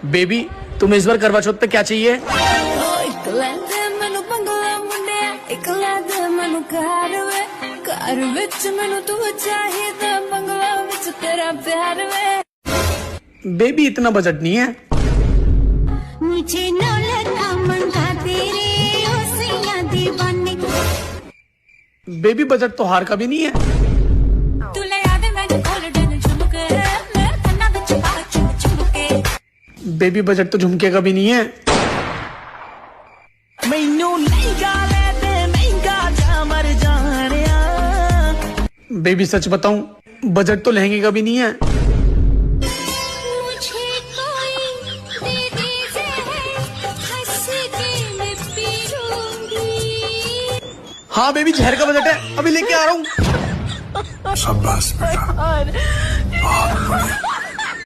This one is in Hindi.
बेबी तुम्हें इस बार करवा चौथ पे क्या चाहिए? बेबी इतना बजट नहीं है। मुझे बेबी बजट तो हार का भी नहीं है। बेबी बजट तो झुमके का भी नहीं है। बेबी सच बताऊं, बजट तो लहंगे का भी नहीं है। हाँ बेबी जहर का बजट है, अभी लेके आ रहा हूँ। शाबाश बेटा।